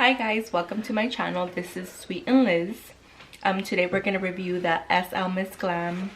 Hi guys, welcome to my channel. This is Sweet and Liz. Today we're going to review the Slmissglam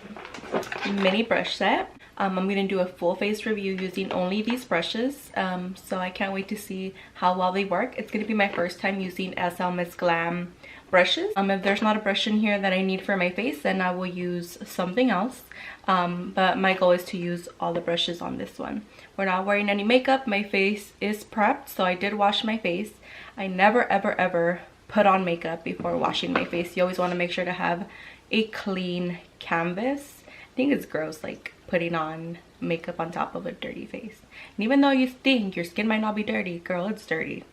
mini brush set. I'm going to do a full face review using only these brushes, so I can't wait to see how well they work. It's going to be my first time using Slmissglam brushes. If there's not a brush in here that I need for my face, then I will use something else, but my goal is to use all the brushes on this one. We're not wearing any makeup. My face is prepped, so I did wash my face. I never ever put on makeup before washing my face. You always want to make sure to have a clean canvas. I think it's gross like putting on makeup on top of a dirty face. And even though you think your skin might not be dirty, girl, it's dirty.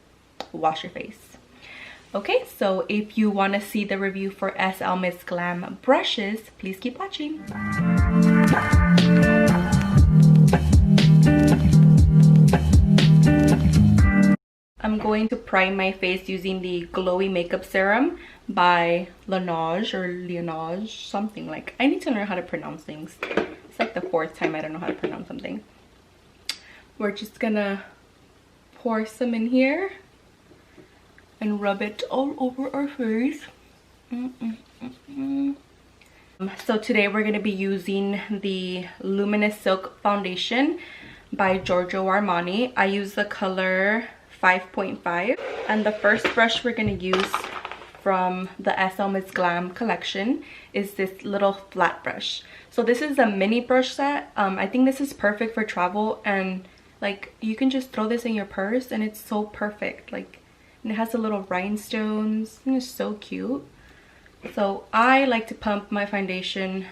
Wash your face. Okay, so if you want to see the review for Slmissglam brushes, please keep watching. I'm going to prime my face using the Glowy Makeup Serum by Laneige, something like. I need to learn how to pronounce things. It's like the fourth time I don't know how to pronounce something. We're just gonna pour some in here and rub it all over our face. So today we're gonna be using the Luminous Silk Foundation by Giorgio Armani. I use the color 5.5, and the first brush we're going to use from the Slmissglam collection is this little flat brush. So this is a mini brush set. I think this is perfect for travel, and like you can just throw this in your purse and it's so perfect. Like, and it has the little rhinestones and it's so cute. So I like to pump my foundation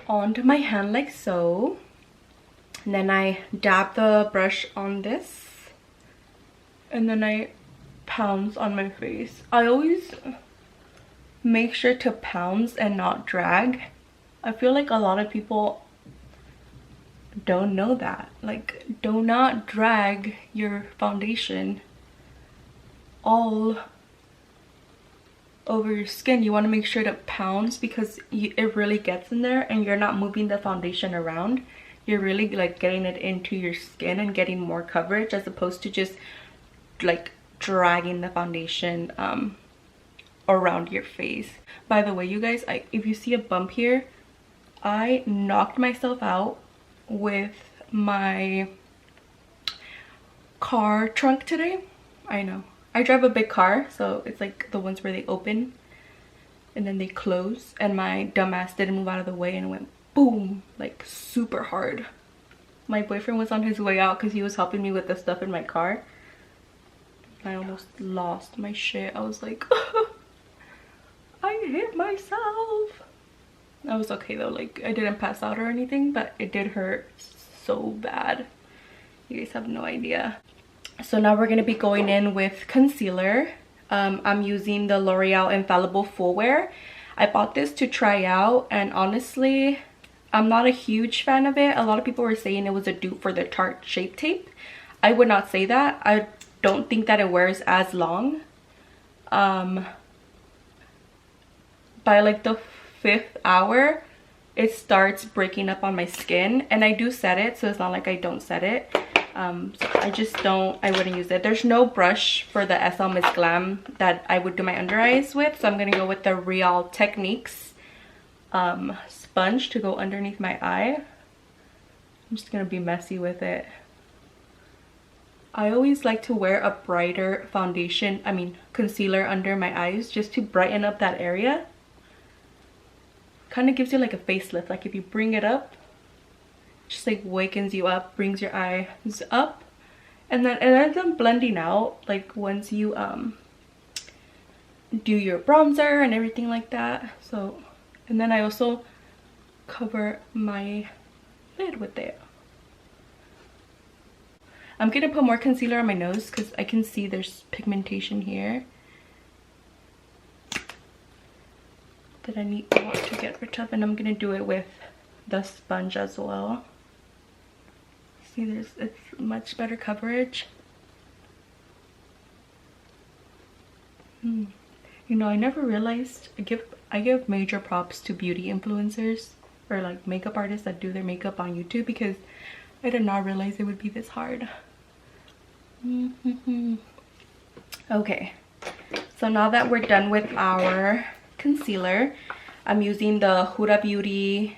onto my hand like so, and then I dab the brush on this, and then I pounce on my face. I always make sure to pounce and not drag. I feel like a lot of people don't know that. Like, do not drag your foundation all over your skin. You want to make sure to pounce because it really gets in there, and you're not moving the foundation around. You're really like getting it into your skin and getting more coverage, as opposed to just like dragging the foundation around your face. By the way, you guys, if you see a bump here, I knocked myself out with my car trunk today. I know, I drive a big car, so it's like the ones where they open and then they close, and my dumbass didn't move out of the way and it went boom, like super hard. My boyfriend was on his way out because he was helping me with the stuff in my car. I almost lost my shit. I was like, I hit myself. I was okay though, like I didn't pass out or anything, but it did hurt so bad. You guys have no idea. So now we're going to be going in with concealer. I'm using the L'Oreal Infallible Full Wear. I bought this to try out, and honestly, I'm not a huge fan of it. A lot of people were saying it was a dupe for the Tarte Shape Tape. I would not say that. I don't think that it wears as long. By like the 5th hour, it starts breaking up on my skin, and I do set it, so it's not like I don't set it. So I wouldn't use it. There's no brush for the Slmissglam that I would do my under eyes with, so I'm gonna go with the Real Techniques sponge to go underneath my eye. I'm just gonna be messy with it. I always like to wear a brighter concealer under my eyes, just to brighten up that area. Kind of gives you like a facelift. Like if you bring it up, just like wakens you up, brings your eyes up, and then it ends up blending out like once you do your bronzer and everything like that. So, and then I also cover my lid with it. I'm gonna put more concealer on my nose because I can see there's pigmentation here that I want to get rid of, and I'm gonna do it with the sponge as well. See, it's much better coverage. You know, I never realized I give major props to beauty influencers or like makeup artists that do their makeup on YouTube, because I did not realize it would be this hard. Okay, so now that we're done with our concealer, I'm using the Huda Beauty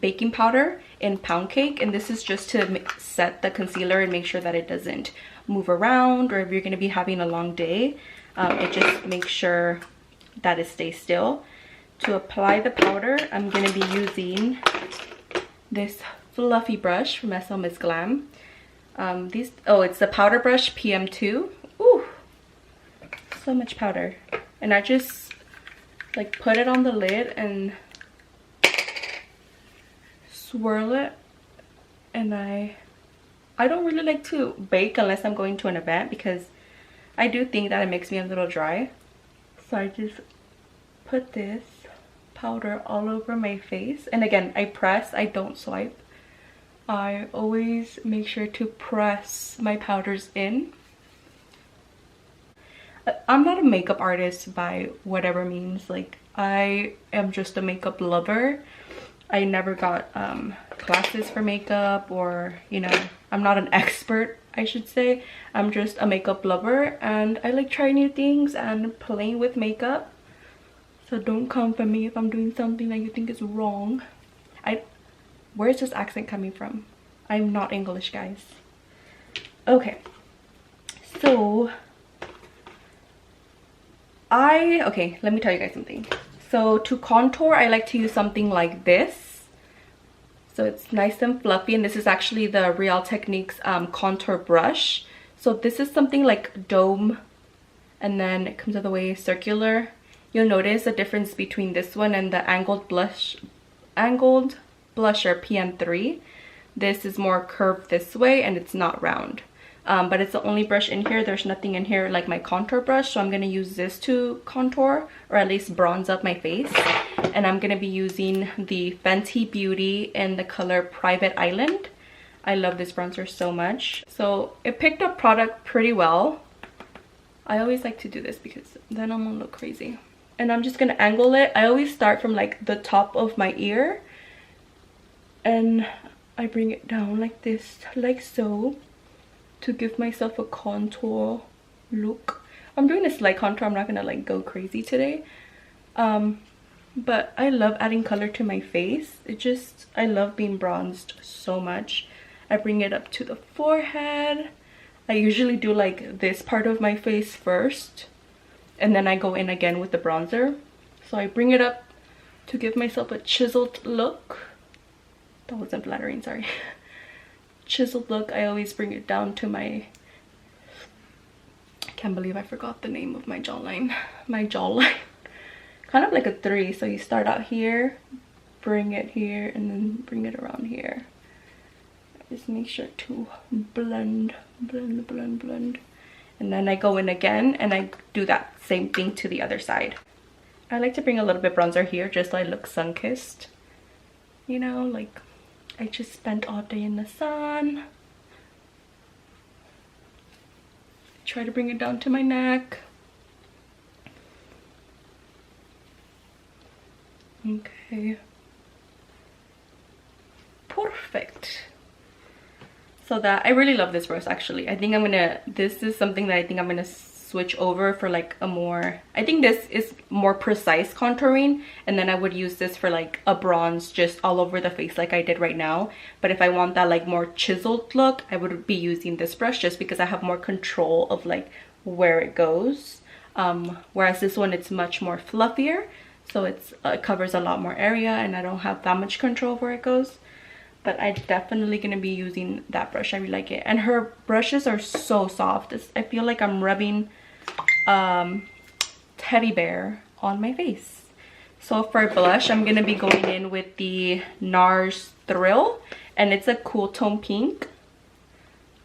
baking powder in Pound Cake, and this is just to set the concealer and make sure that it doesn't move around, or if you're going to be having a long day, it just makes sure that it stays still. To apply the powder, I'm going to be using this fluffy brush from Slmissglam. It's the powder brush PM2. Ooh, so much powder. And I just like put it on the lid and swirl it. And I don't really like to bake unless I'm going to an event, because I do think that it makes me a little dry. So I just put this powder all over my face, and again, I press, I don't swipe. I always make sure to press my powders in. I'm not a makeup artist by whatever means, like I am just a makeup lover. I never got classes for makeup, or you know, I'm not an expert, I should say. I'm just a makeup lover, and I like trying new things and playing with makeup. So don't come for me if I'm doing something that you think is wrong. Where's this accent coming from? I'm not English, guys. Okay. So, okay, let me tell you guys something. So to contour, I like to use something like this. So it's nice and fluffy, and this is actually the Real Techniques contour brush. So this is something like dome, and then it comes all the way circular. You'll notice the difference between this one and the angled blusher PM3. This is more curved this way, and it's not round. But it's the only brush in here. There's nothing in here like my contour brush, so I'm going to use this to contour, or at least bronze up my face. And I'm going to be using the Fenty Beauty in the color Private Island. I love this bronzer so much. So it picked up product pretty well. I always like to do this because then I'm gonna look crazy. And I'm just gonna angle it. I always start from like the top of my ear, and I bring it down like this, like so, to give myself a contour look. I'm doing a slight contour. I'm not gonna like go crazy today. But I love adding color to my face. I love being bronzed so much. I bring it up to the forehead. I usually do like this part of my face first, and then I go in again with the bronzer. So I bring it up to give myself a chiseled look. That wasn't flattering, sorry. Chiseled look. I always bring it down to my, I can't believe I forgot the name of my jawline. My jawline. Kind of like a 3. So you start out here, bring it here, and then bring it around here. Just make sure to blend. And then I go in again, and I do that same thing to the other side. I like to bring a little bit bronzer here just so I look sun-kissed. You know, like I just spent all day in the sun. Try to bring it down to my neck. Okay. Perfect. So that, I really love this brush actually. I think this is something that I think I'm gonna switch over for like a more, I think this is more precise contouring, and then I would use this for like a bronze just all over the face like I did right now. But if I want that like more chiseled look, I would be using this brush just because I have more control of like where it goes. Whereas this one, it's much more fluffier, so it covers a lot more area, and I don't have that much control of where it goes. But I'm definitely gonna be using that brush. I really like it, and her brushes are so soft. I feel like I'm rubbing teddy bear on my face. So for blush, I'm gonna be going in with the NARS Thrill, and it's a cool tone pink.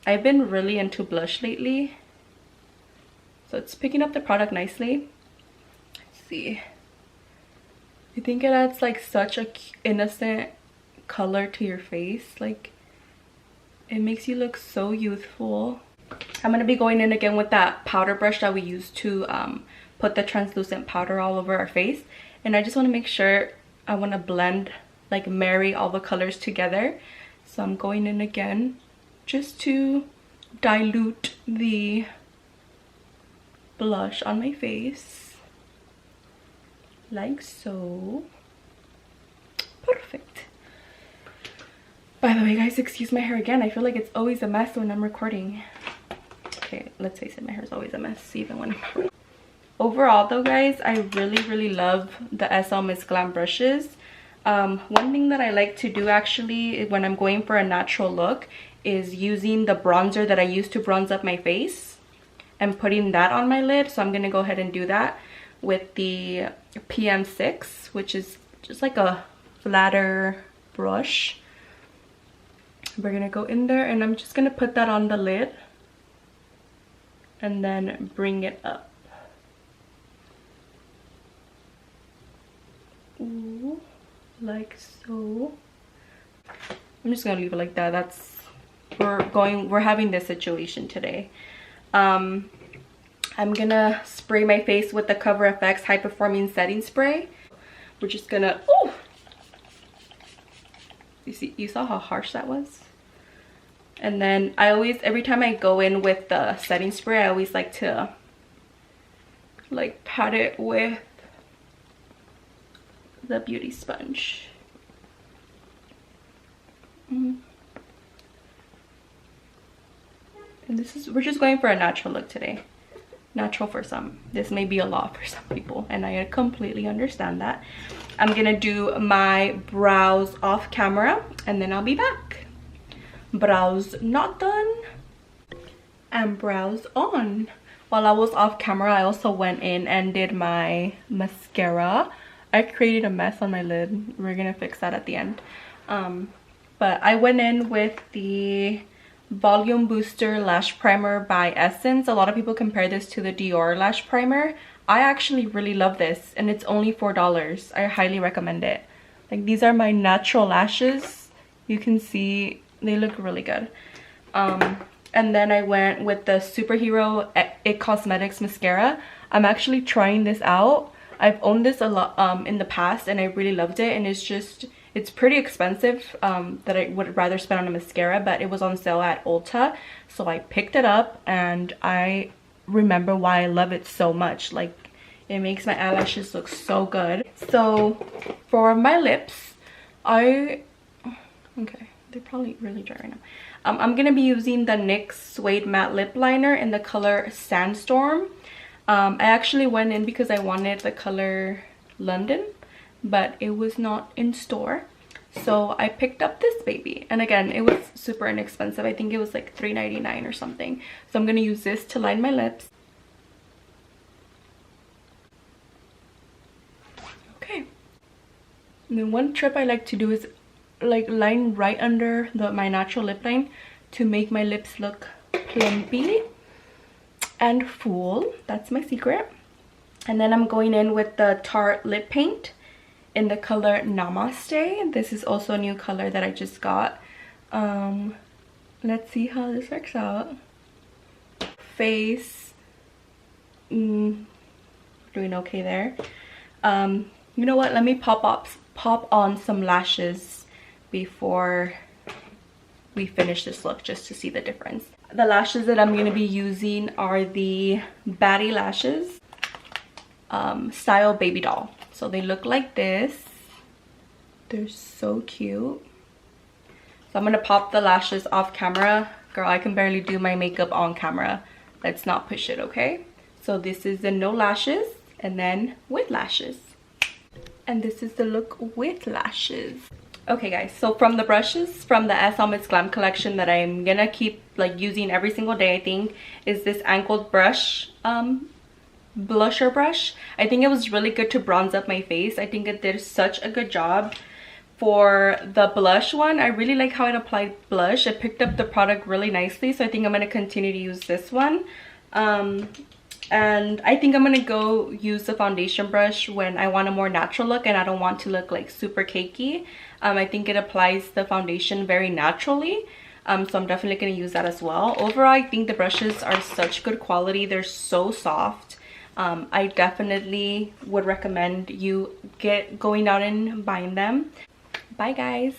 I've been really into blush lately, so it's picking up the product nicely. Let's see. I think it adds like such a innocent color to your face. Like, it makes you look so youthful. I'm gonna be going in again with that powder brush that we used to put the translucent powder all over our face, and I just want to make sure, I want to blend, like marry all the colors together. So I'm going in again just to dilute the blush on my face like so. Perfect. By the way, guys, excuse my hair again. I feel like it's always a mess when I'm recording. Okay, let's face it, my hair is always a mess even when I'm recording. Overall though, guys, I really love the Slmissglam brushes. One thing that I like to do actually when I'm going for a natural look is using the bronzer that I use to bronze up my face and putting that on my lid. So I'm gonna go ahead and do that with the PM6, which is just like a flatter brush. We're gonna go in there and I'm just gonna put that on the lid and then bring it up. Ooh, like so. I'm just gonna leave it like that. We're having this situation today. I'm gonna spray my face with the Cover FX High Performing Setting Spray. We're just gonna, oh, you saw how harsh that was? And then I always, every time I go in with the setting spray, I always like to like pat it with the beauty sponge. And we're just going for a natural look today. Natural for some. This may be a lot for some people, and I completely understand that. I'm gonna do my brows off camera and then I'll be back. Brows not done and brows on. While I was off camera, I also went in and did my mascara. I created a mess on my lid. We're gonna fix that at the end. But I went in with the Volume Booster Lash Primer by Essence. A lot of people compare this to the Dior Lash Primer. I actually really love this, and it's only $4. I highly recommend it. Like, these are my natural lashes. You can see they look really good. And then I went with the Superhero It Cosmetics mascara. I'm actually trying this out. I've owned this a lot in the past and I really loved it, and it's pretty expensive that I would rather spend on a mascara, but it was on sale at Ulta, so I picked it up and I remember why I love it so much. Like, it makes my eyelashes look so good. So for my lips, okay, they're probably really dry right now. I'm gonna be using the NYX Suede Matte Lip Liner in the color Sandstorm. I actually went in because I wanted the color London, but it was not in store, so I picked up this baby. And again, it was super inexpensive. I think it was like $3.99 or something. So I'm gonna use this to line my lips. Okay. And then one trip I like to do is like line right under my natural lip line to make my lips look plumpy and full. That's my secret. And then I'm going in with the Tarte lip paint in the color Namaste. This is also a new color that I just got. Let's see how this works out. Face, doing okay there. You know what, let me pop on some lashes before we finish this look, just to see the difference. The lashes that I'm going to be using are the Baddie Lashes style Baby Doll. So they look like this. They're so cute. So I'm going to pop the lashes off camera. Girl, I can barely do my makeup on camera. Let's not push it, okay? So this is the no lashes, and then with lashes. And this is the look with lashes. Okay guys, so from the brushes from the Slmissglam collection that I'm gonna keep like using every single day, I think, is this angled brush blusher brush. I think it was really good to bronze up my face. I think it did such a good job. For the blush one, I really like how it applied blush. It picked up the product really nicely, so I think I'm going to continue to use this one. And I think I'm going to go use the foundation brush when I want a more natural look and I don't want to look like super cakey. I think it applies the foundation very naturally. So I'm definitely going to use that as well. Overall, I think the brushes are such good quality. They're so soft. I definitely would recommend you going out and buying them. Bye guys.